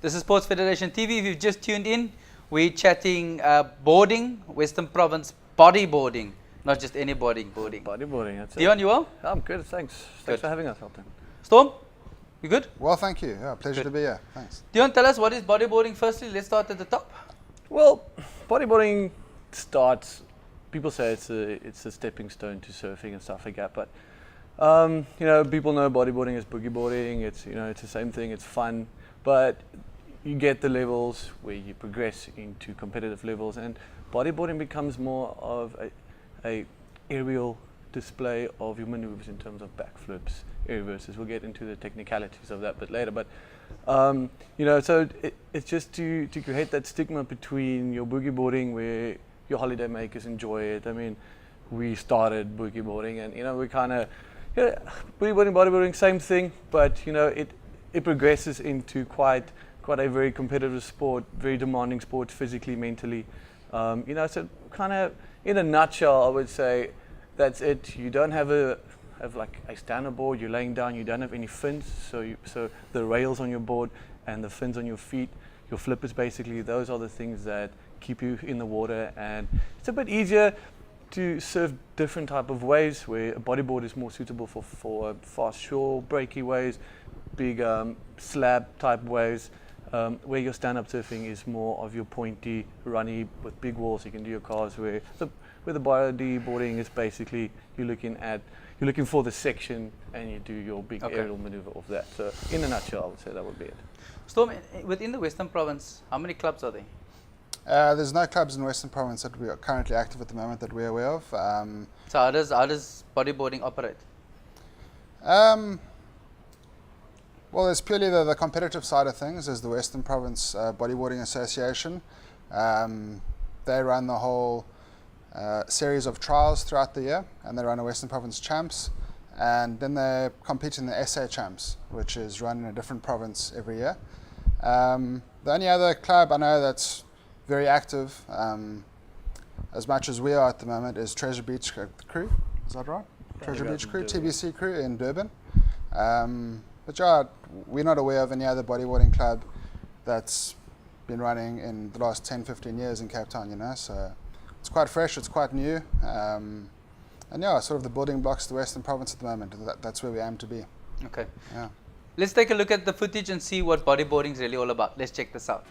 This is Sports Federation TV. If you've just tuned in, we're chatting boarding, Western Province bodyboarding, not just any boarding. Bodyboarding, that's Deon, it. you well? I'm good, thanks. Thanks for having us, Elton. Storm, you good? Well, thank you. Yeah, pleasure to be here. Thanks. Deon, tell us what is bodyboarding firstly. Let's start at the top. Well, bodyboarding starts, people say it's a stepping stone to surfing and stuff like that, but you know, people know bodyboarding as boogie boarding. It's, you know, it's the same thing, it's fun, but you get the levels where you progress into competitive levels, and bodyboarding becomes more of a aerial display of your maneuvers in terms of backflips, air reverses. We'll get into the technicalities of that a bit later, but you know, so it's just to create that stigma between your boogie boarding where your holiday makers enjoy it. I mean, we started boogie boarding, and you know, we kind of, yeah, boogie boarding, bodyboarding, same thing, but you know, it progresses into quite a very competitive sport, very demanding sport, physically, mentally. You know, so kind of in a nutshell, I would say that's it. You don't have like a standard board. You're laying down. You don't have any fins. So the rails on your board and the fins on your feet, your flippers, basically, those are the things that keep you in the water. And it's a bit easier to surf different type of waves, where a bodyboard is more suitable for fast shore breaky waves, big slab type waves. Where your stand-up surfing is more of your pointy, runny with big walls. You can do your cars. Where the bodyboarding is basically you're looking for the section and you do your big aerial maneuver of that. So in a nutshell, I would say that would be it. Storm, within the Western Province, how many clubs are there? There's no clubs in Western Province that we are currently active at the moment that we're aware of. So how does bodyboarding operate? Well, there's purely the competitive side of things. There's the Western Province Bodyboarding Association. They run the whole series of trials throughout the year, and they run a Western Province Champs, and then they compete in the SA Champs, which is run in a different province every year. The only other club I know that's very active, as much as we are at the moment, is Treasure Beach Crew. Is that right? Treasure Beach Crew, TBC Crew in Durban. But yeah, we're not aware of any other bodyboarding club that's been running in the last 10, 15 years in Cape Town, you know, so it's quite fresh, it's quite new, and yeah, sort of the building blocks of the Western Province at the moment. That's where we aim to be. Okay. Yeah. Let's take a look at the footage and see what bodyboarding is really all about. Let's check this out.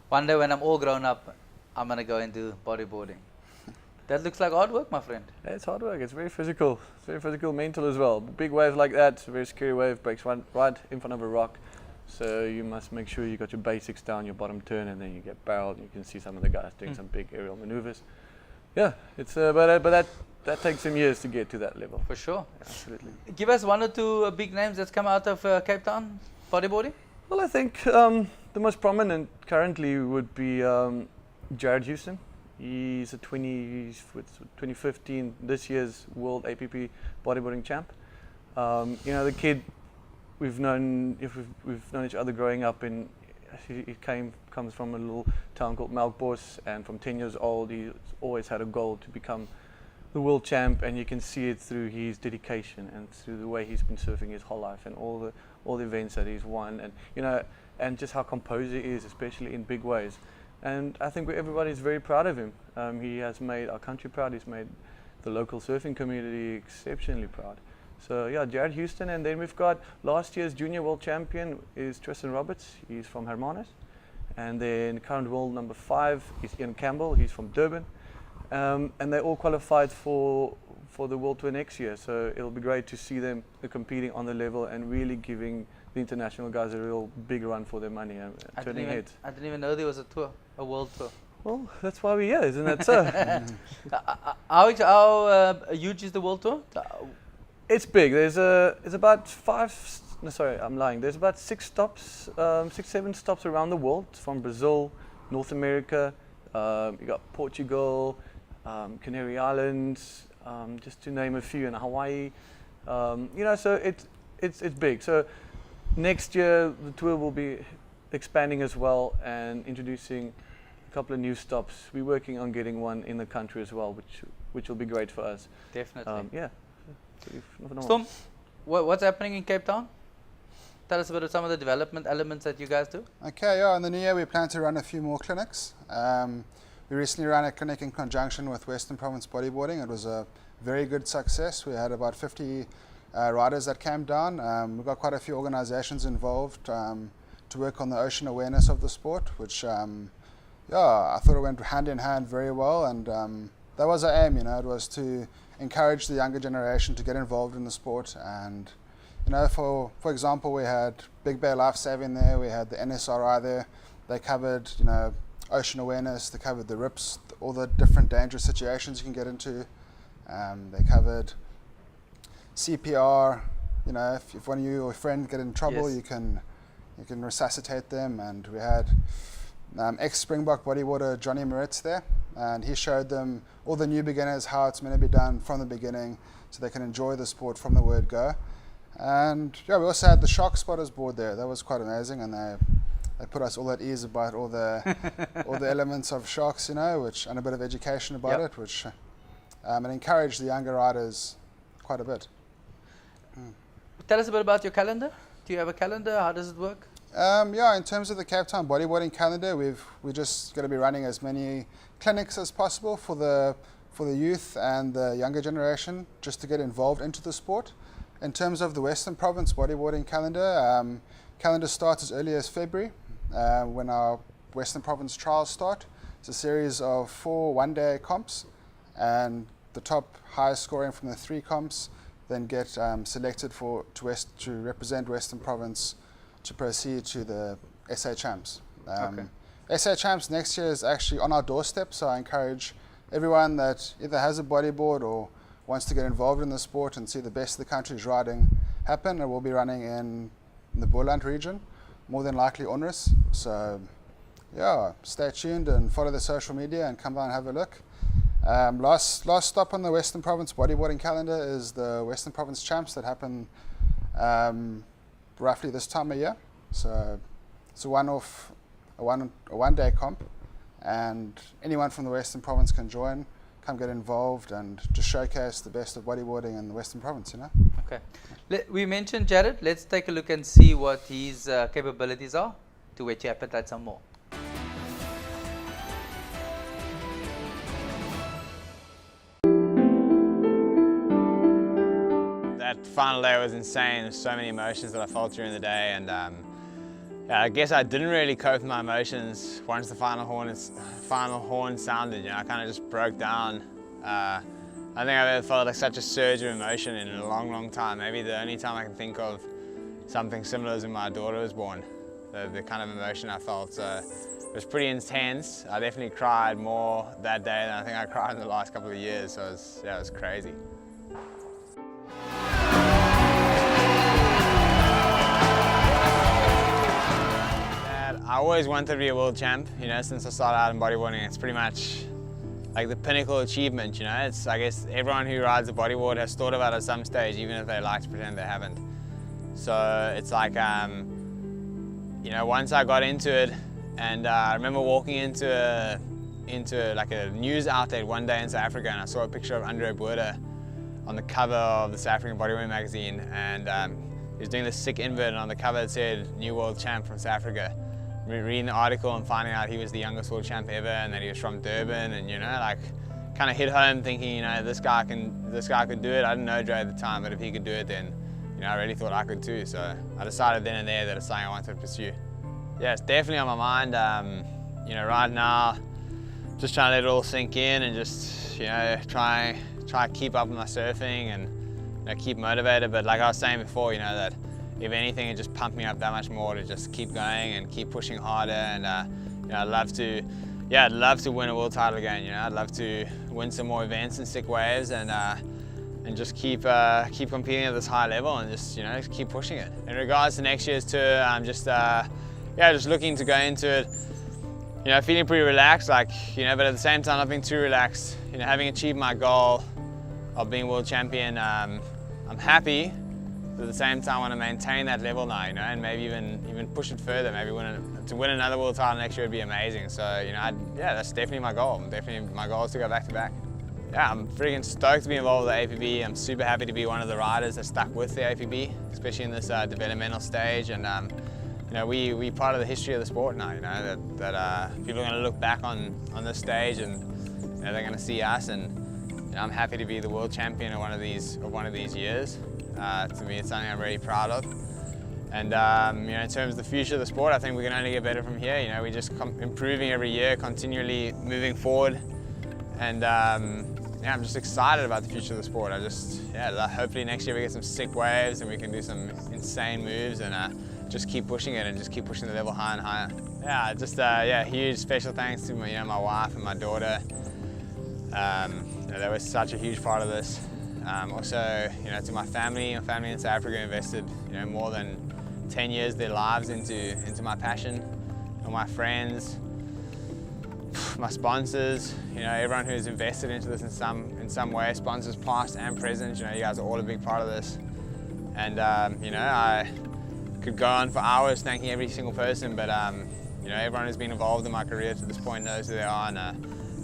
One day when I'm all grown up, I'm going to go and do bodyboarding. That looks like hard work, my friend. Yeah, it's hard work. It's very physical. It's very physical, mental as well. Big wave like that, it's a very scary wave, breaks right in front of a rock. So you must make sure you got your basics down, your bottom turn, and then you get barreled. You can see some of the guys doing some big aerial maneuvers. Yeah, it's but that that takes some years to get to that level. For sure. Absolutely. Give us one or two big names that's come out of Cape Town bodyboarding. Well, I think the most prominent currently would be Jared Houston. He's 2015, this year's World APP bodyboarding champ. You know, the kid, we've known each other growing up in. He comes from a little town called Melkbos, and from 10 years old, he's always had a goal to become the world champ, and you can see it through his dedication and through the way he's been surfing his whole life and all the events that he's won, and you know, and just how composed he is, especially in big waves. And I think everybody's very proud of him. He has made our country proud. He's made the local surfing community exceptionally proud. So yeah, Jared Houston, and then we've got last year's junior world champion is Tristan Roberts. He's from Hermanus, and then current world number 5 is Ian Campbell. He's from Durban, and they all qualified for the World Tour next year. So it'll be great to see them competing on the level and really giving the international guys a real big run for their money and turning heads. I didn't even know there was a tour, a world tour. Well, that's why we're here, isn't that so? How huge is the world tour? It's big. There's about 5. No, sorry, I'm lying. There's about 6 stops, 6-7 stops around the world, from Brazil, North America. You got Portugal, Canary Islands, just to name a few, and Hawaii. You know, so it's big. So next year the tour will be expanding as well and introducing a couple of new stops. We're working on getting one in the country as well, which will be great for us. Definitely. Yeah. Storme, what's happening in Cape Town? Tell us about some of the development elements that you guys do. Okay, yeah, in the new year we plan to run a few more clinics. We recently ran a clinic in conjunction with Western Province Bodyboarding. It was a very good success. We had about 50 riders that came down. We've got quite a few organizations involved to work on the ocean awareness of the sport, which yeah, I thought it went hand in hand very well, and that was our aim, you know, it was to encourage the younger generation to get involved in the sport. And you know, for example, we had Big Bay Life Saving there, we had the NSRI there. They covered, you know, ocean awareness, they covered the rips, all the different dangerous situations you can get into. They covered CPR, you know, if one of you or a friend get in trouble, Yes. you can resuscitate them. And we had ex-Springbok bodyboarder Johnny Moritz there, and he showed them, all the new beginners, how it's meant to be done from the beginning so they can enjoy the sport from the word go. And yeah, we also had the shark spotters board there. That was quite amazing, and they put us all at ease about all the elements of sharks, you know, and a bit of education about it, which and encouraged the younger riders quite a bit. Tell us a bit about your calendar. Do you have a calendar? How does it work? Yeah, in terms of the Cape Town bodyboarding calendar, we're just going to be running as many clinics as possible for the youth and the younger generation, just to get involved into the sport. In terms of the Western Province bodyboarding calendar, calendar starts as early as February when our Western Province trials start. It's a series of 4 one-day comps, and the top highest scoring from the 3 comps then get selected to represent Western Province to proceed to the SA Champs. SA Champs next year is actually on our doorstep, so I encourage everyone that either has a bodyboard or wants to get involved in the sport and see the best of the country's riding happen. It will be running in the Boland region, more than likely Onrus. So yeah, stay tuned and follow the social media and come down and have a look. Last stop on the Western Province bodyboarding calendar is the Western Province Champs that happen roughly this time of year. So it's a one-day comp, and anyone from the Western Province can join, come get involved, and just showcase the best of bodyboarding in the Western Province, you know. Okay. We mentioned Jared. Let's take a look and see what his capabilities are to whet your appetite some more. That final day was insane. There's so many emotions that I felt during the day, and I guess I didn't really cope with my emotions once the final horn sounded. You know, I kind of just broke down. I think I've ever felt like such a surge of emotion in a long, long time. Maybe the only time I can think of something similar is when my daughter was born. the kind of emotion I felt. So it was pretty intense. I definitely cried more that day than I think I cried in the last couple of years. So it was crazy. I always wanted to be a world champ, you know, since I started out in bodyboarding. It's pretty much like the pinnacle achievement, you know. It's, I guess, everyone who rides a bodyboard has thought about it at some stage, even if they like to pretend they haven't. So it's like, you know, once I got into it, and I remember walking into like a news outlet one day in South Africa, and I saw a picture of Andre Boerder on the cover of the South African Bodyboarding magazine, and he was doing this sick invert, and on the cover it said "New World Champ from South Africa." Reading the article and finding out he was the youngest world champ ever, and that he was from Durban, and you know, like, kind of hit home, thinking, you know, this guy could do it. I didn't know Dre at the time, but if he could do it, then, you know, I really thought I could too. So I decided then and there that it's something I wanted to pursue. Yeah, it's definitely on my mind. You know, right now, just trying to let it all sink in and just, you know, try to keep up with my surfing and, you know, keep motivated. But like I was saying before, you know, that if anything, it just pumped me up that much more to just keep going and keep pushing harder. And you know, I'd love to win a world title again. You know, I'd love to win some more events in sick waves and just keep competing at this high level and just, you know, keep pushing it. In regards to next year's tour, I'm just just looking to go into it, you know, feeling pretty relaxed, like, you know, but at the same time not being too relaxed. You know, having achieved my goal of being world champion, I'm happy. But at the same time, I want to maintain that level now, you know, and maybe even push it further. Maybe to win another world title next year would be amazing. So, you know, that's definitely my goal. My goal is to go back to back. Yeah, I'm freaking stoked to be involved with the APB. I'm super happy to be one of the riders that stuck with the APB, especially in this developmental stage. And you know, we part of the history of the sport now. You know, that people are going to look back on this stage, and you know, they're going to see us. And you know, I'm happy to be the world champion of one of these years. To me, it's something I'm really proud of. And you know, in terms of the future of the sport, I think we can only get better from here. You know, we're just improving every year, continually moving forward. And yeah, I'm just excited about the future of the sport. Hopefully next year we get some sick waves and we can do some insane moves and just keep pushing it and just keep pushing the level higher and higher. Yeah, just huge special thanks to my wife and my daughter. You know, they were such a huge part of this. Also, you know, to my family in South Africa invested, you know, more than 10 years of their lives into my passion, and my friends, my sponsors, you know, everyone who's invested into this in some way, sponsors past and present. You know, you guys are all a big part of this. And you know, I could go on for hours thanking every single person, but you know, everyone who's been involved in my career to this point knows who they are, and I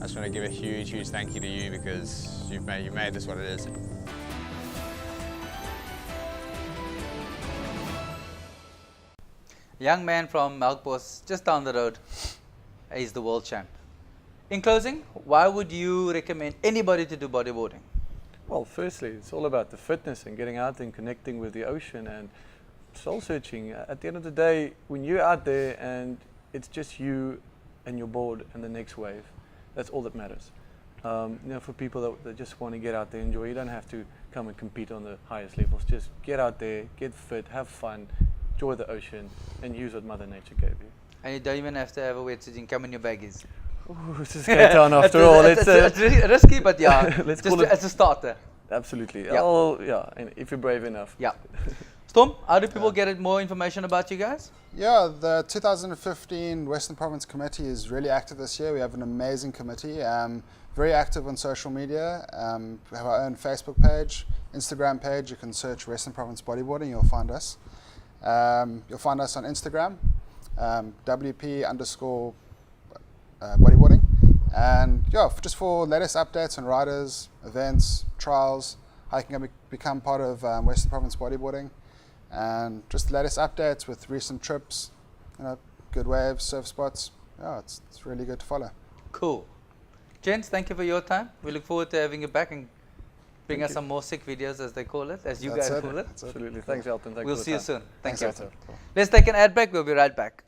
just want to give a huge thank you to you, because you've made this what it is. Young man from Melkbos, just down the road, is the world champ. In closing, why would you recommend anybody to do bodyboarding? Well, firstly, it's all about the fitness and getting out and connecting with the ocean and soul searching. At the end of the day, when you're out there and it's just you and your board and the next wave, that's all that matters. You know, for people that just want to get out there and enjoy, you don't have to come and compete on the highest levels. Just get out there, get fit, have fun, enjoy the ocean, and use what Mother Nature gave you. And you don't even have to have a wetsuit, you can come in your baggies. Ooh, this is Cape Town after all. It's risky, but yeah, let's just call it as a starter. Absolutely. Yeah. Oh, yeah, and if you're brave enough. Yeah. Storm, how do people get more information about you guys? Yeah, the 2015 Western Province Committee is really active this year. We have an amazing committee, very active on social media. We have our own Facebook page, Instagram page. You can search Western Province Bodyboarding, you'll find us. You'll find us on Instagram, WP_bodyboarding. And yeah, just for latest updates on riders, events, trials, how you can become part of Western Province Bodyboarding, and just the latest updates with recent trips, you know, good waves, surf spots. Yeah, it's really good to follow. Cool. Gents, thank you for your time. We look forward to having you back and bring us some more sick videos, as they call it, as you guys call it. Absolutely. Thanks, Elton. We'll see you soon. Thank Thanks, you. Elton. Let's take an ad break. We'll be right back.